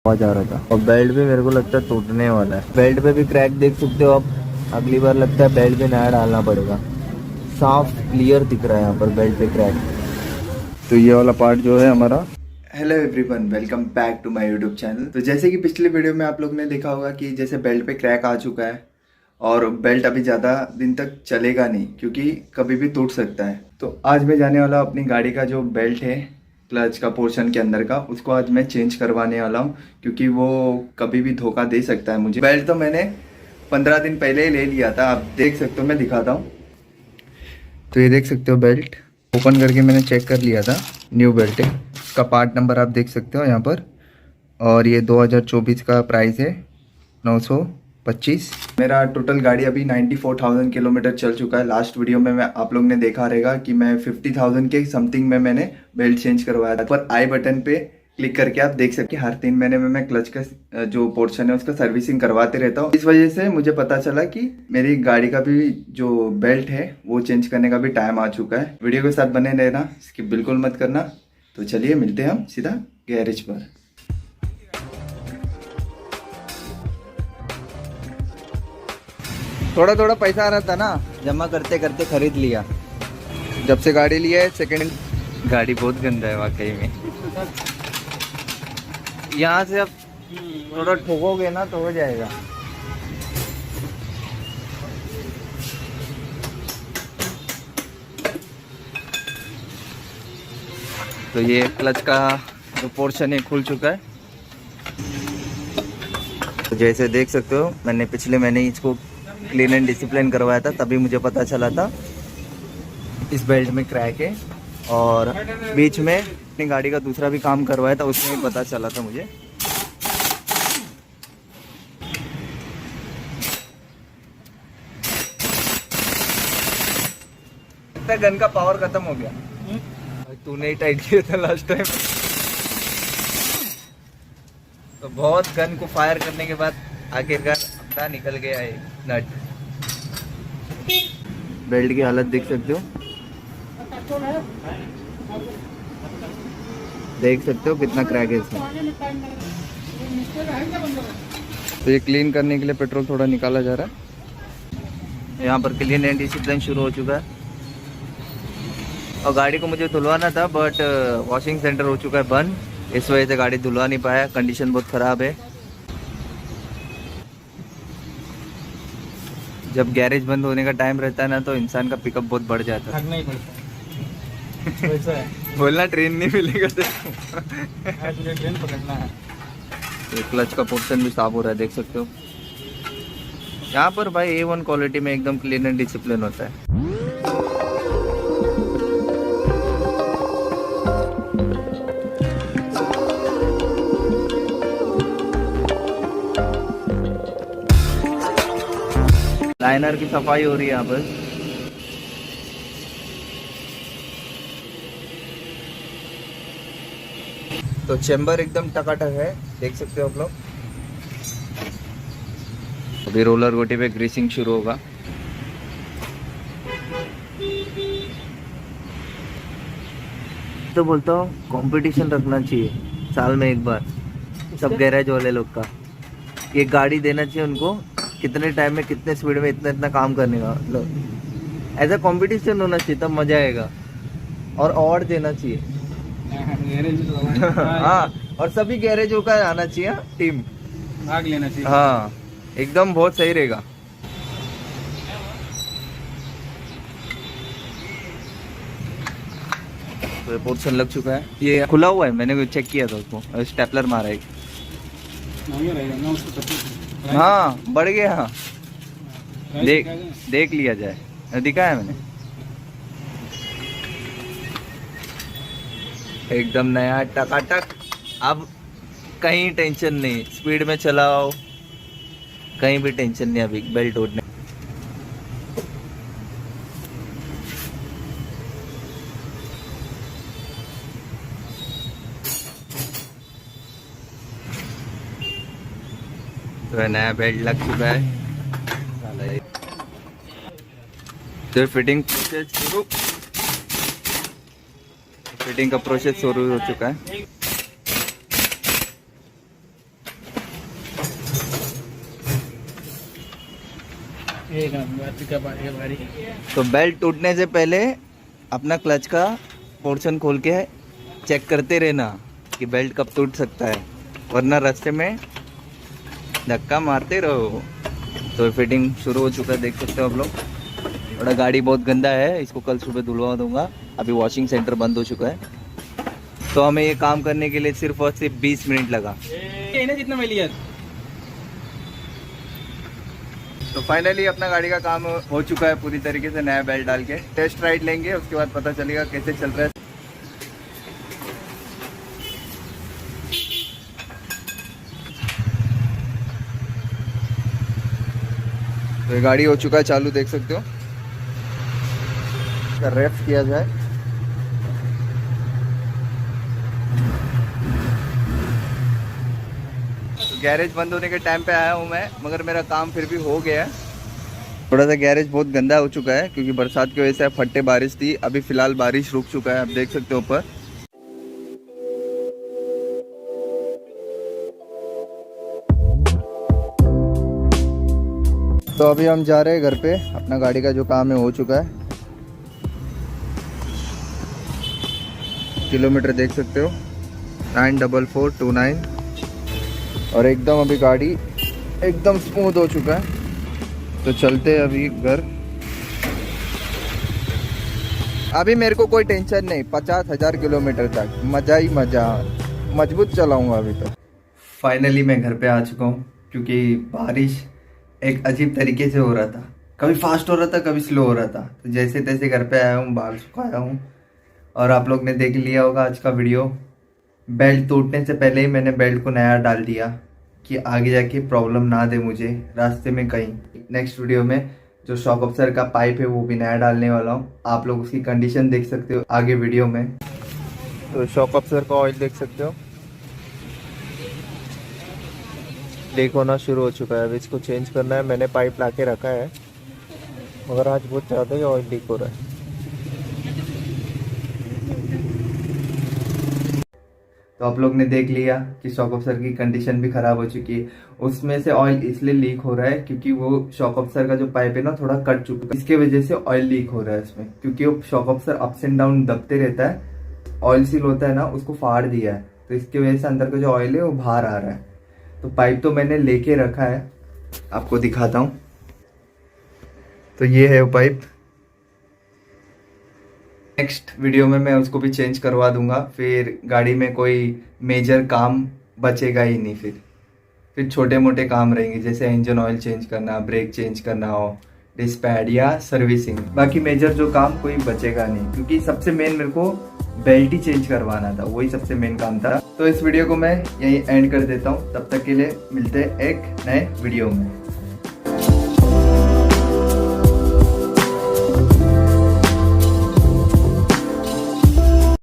आवाज आ रहा था। और बेल्ट भी मेरे को लगता है टूटने वाला है। बेल्ट पे भी क्रैक देख सकते हो आप। अगली बार लगता है बेल्ट भी नया डालना पड़ेगा। साफ क्लियर दिख रहा है यहाँ पर बेल्ट पे क्रैक। तो ये वाला पार्ट जो है हमारा। Hello everyone, welcome back to my YouTube channel. तो जैसे कि पिछले वीडियो में आप लोग ने देखा होगा कि जैसे बेल्ट पे क्रैक आ चुका है और बेल्ट अभी ज़्यादा दिन तक चलेगा नहीं क्योंकि कभी भी टूट सकता है। तो आज मैं जाने वाला अपनी गाड़ी का जो बेल्ट है क्लच का पोर्शन के अंदर का, उसको आज मैं चेंज करवाने वाला हूँ क्योंकि वो कभी भी धोखा दे सकता है मुझे। बेल्ट तो मैंने 15 दिन पहले ही ले लिया था, आप देख सकते हो, मैं दिखाता हूँ। तो ये देख सकते हो बेल्ट ओपन करके मैंने चेक कर लिया था। न्यू बेल्ट है, इसका पार्ट नंबर आप देख सकते हो यहाँ पर। और ये 2024 का प्राइस है 925। मेरा टोटल गाड़ी अभी 94,000 किलोमीटर चल चुका है। लास्ट वीडियो में मैं आप लोग ने देखा रहेगा कि मैं 50,000 के समथिंग में मैंने बेल्ट चेंज करवाया था। पर आई बटन पे क्लिक करके आप देख सकते हैं हर 3 महीने में मैं क्लच का जो पोर्शन है उसका सर्विसिंग करवाते रहता हूँ। इस वजह से मुझे पता चला कि मेरी गाड़ी का भी जो बेल्ट है वो चेंज करने का भी टाइम आ चुका है। वीडियो के साथ बने रहना, स्किप बिल्कुल मत करना। तो चलिए मिलते हैं हम सीधा गैरेज पर। थोड़ा थोड़ा पैसा आ रहा था ना, जमा करते करते खरीद लिया। जब से गाड़ी लिया है सेकंड। गाड़ी बहुत गंदा है वाकई में। यहाँ से अब थोड़ा ठोकोगे ना तो हो जाएगा। तो ये क्लच का जो पोर्शन है खुल चुका है। तो जैसे देख सकते हो मैंने पिछले महीने इसको क्लीन एंड डिसिप्लिन करवाया था, तभी मुझे पता चला था इस बेल्ट में क्रैक है। और बीच में अपनी गाड़ी का दूसरा भी काम करवाया था, उसमें भी पता चला था मुझे। गन का पावर खत्म हो गया। तूने ही टाइट किया था लास्ट टाइम। तो बहुत गन को फायर करने के बाद आखिरकार अपना निकल गया है नट। बेल्ट की हालत देख सकते हो, देख सकते हो कितना क्रैक है इसमें। तो ये क्लीन करने के लिए पेट्रोल थोड़ा निकाला जा रहा है। यहाँ पर क्लीन एंड डिसिप्लिन शुरू हो चुका है। और गाड़ी को मुझे धुलवाना था बट वॉशिंग सेंटर हो चुका है बंद, इस वजह से गाड़ी धुलवा नहीं पाया। कंडीशन बहुत ख़राब है। जब गैरेज बंद होने का टाइम रहता है ना तो इंसान का पिकअप बहुत बढ़ जाता है। नहीं पड़ता बोलना ट्रेन नहीं मिलेगा तुझे, ट्रेन पकड़ना है। तो क्लच का पोर्शन भी साफ हो रहा है, देख सकते हो। यहाँ पर भाई A1 क्वालिटी में एकदम क्लीन एंड डिसिप्लिन होता है। लाइनर की सफाई हो रही है यहाँ पर। तो चेंबर एकदम टकाटक है, देख सकते हो आप लोग। अभी रोलर गोटी पे ग्रीसिंग शुरू होगा। तो बोलता हूँ कंपटीशन रखना चाहिए साल में एक बार सब गैरेज वाले लोग का। ये गाड़ी देना चाहिए उनको, कितने टाइम में कितने स्पीड में इतना इतना काम करने का, मतलब ऐसा कंपटीशन होना चाहिए, तब मजा आएगा। और अवार्ड देना चाहिए। हाँ, और सभी गैरेजों का आना चाहिए टीम, भाग लेना चाहिए। हाँ एकदम बहुत सही रहेगा। तो पोर्शन लग चुका है, ये खुला हुआ है, मैंने चेक किया था उसको, स्टेपलर मारा है। हाँ बढ़ गया। हाँ देख लिया जाए, दिखाया मैंने। एकदम नया टकाटक। अब कहीं टेंशन नहीं, स्पीड में चलाओ, कहीं भी टेंशन नहीं अभी बेल्ट उड़ने। तो नया बेल्ट लग चुका है। तो फिटिंग प्रोसेस शुरू, फिटिंग का प्रोसेस शुरू हो चुका है। एक नंबर का गाड़ी। तो बेल्ट टूटने से पहले अपना क्लच का पोर्शन खोल के चेक करते रहना कि बेल्ट कब टूट सकता है, वरना रास्ते में धक्का मारते रहो। तो फिटिंग शुरू हो चुका है, देख सकते हो आप लोग। थोड़ा गाड़ी बहुत गंदा है, इसको कल सुबह धुलवा दूंगा। अभी वॉशिंग सेंटर बंद हो चुका है, तो हमें ये काम करने के लिए सिर्फ और सिर्फ 20 मिनट लगा। जितना मिलियन। तो फाइनली अपना गाड़ी का काम हो चुका है पूरी तरीके से, नया बेल्ट डाल के। टेस्ट राइड लेंगे, उसके बाद पता चलेगा कैसे चल रहा है। तो ये गाड़ी हो चुका है चालू, देख सकते हो। रेफ किया जाए। तो गैरेज बंद होने के टाइम पे आया हूँ मैं, मगर मेरा काम फिर भी हो गया है। थोड़ा सा गैरेज बहुत गंदा हो चुका है क्योंकि बरसात की वजह से फट्टे बारिश थी। अभी फिलहाल बारिश रुक चुका है, आप देख सकते हो ऊपर। तो अभी हम जा रहे हैं घर पे, अपना गाड़ी का जो काम है हो चुका है। किलोमीटर देख सकते हो 94429, और एकदम अभी गाड़ी एकदम स्मूथ हो चुका है। तो चलते हैं अभी घर। अभी मेरे को कोई टेंशन नहीं, 50,000 किलोमीटर तक मजा ही मजा, मजबूत चलाऊंगा अभी तो। फाइनली मैं घर पे आ चुका हूँ, क्योंकि बारिश एक अजीब तरीके से हो रहा था, कभी फास्ट हो रहा था कभी स्लो हो रहा था। तो जैसे तैसे घर पे आया हूँ, बाल सुखाया हूँ, और आप लोग ने देख लिया होगा आज का वीडियो। बेल्ट टूटने से पहले ही मैंने बेल्ट को नया डाल दिया कि आगे जाके प्रॉब्लम ना दे मुझे रास्ते में कहीं। नेक्स्ट वीडियो में जो शॉक अब्जॉर्बर का पाइप है वो भी नया डालने वाला हूँ, आप लोग उसकी कंडीशन देख सकते हो आगे वीडियो में। तो शॉक अब्जॉर्बर का ऑयल देख सकते हो, लीक होना शुरू हो चुका है। अब इसको चेंज करना है, मैंने पाइप ला के रखा है, मगर आज बहुत ज़्यादा ही ऑयल लीक हो रहा है। तो आप लोग ने देख लिया कि शॉक अब्जॉर्बर की कंडीशन भी खराब हो चुकी है। उसमें से ऑयल इसलिए लीक हो रहा है क्योंकि वो शॉक अब्जॉर्बर का जो पाइप है ना थोड़ा कट चुका है, इसके वजह से ऑयल लीक हो रहा है इसमें। क्योंकि वो shock absorber ups and down दबते रहता है, ऑयल सील होता है ना, उसको फाड़ दिया है, तो इसकी वजह से अंदर का जो ऑयल है वो बाहर आ रहा है। तो पाइप तो मैंने लेके रखा है, आपको दिखाता हूँ। तो ये है वो पाइप। नेक्स्ट वीडियो में मैं उसको भी चेंज करवा दूंगा, फिर गाड़ी में कोई मेजर काम बचेगा ही नहीं। फिर छोटे मोटे काम रहेंगे, जैसे इंजन ऑयल चेंज करना, ब्रेक चेंज करना हो, डिस्क पैड या सर्विसिंग। बाकी मेजर जो काम कोई बचेगा नहीं, क्योंकि सबसे मेन मेरे को बेल्ट ही चेंज करवाना था, वही सबसे मेन काम था। तो इस वीडियो को मैं यहीं एंड कर देता हूँ, तब तक के लिए मिलते हैं एक नए वीडियो में।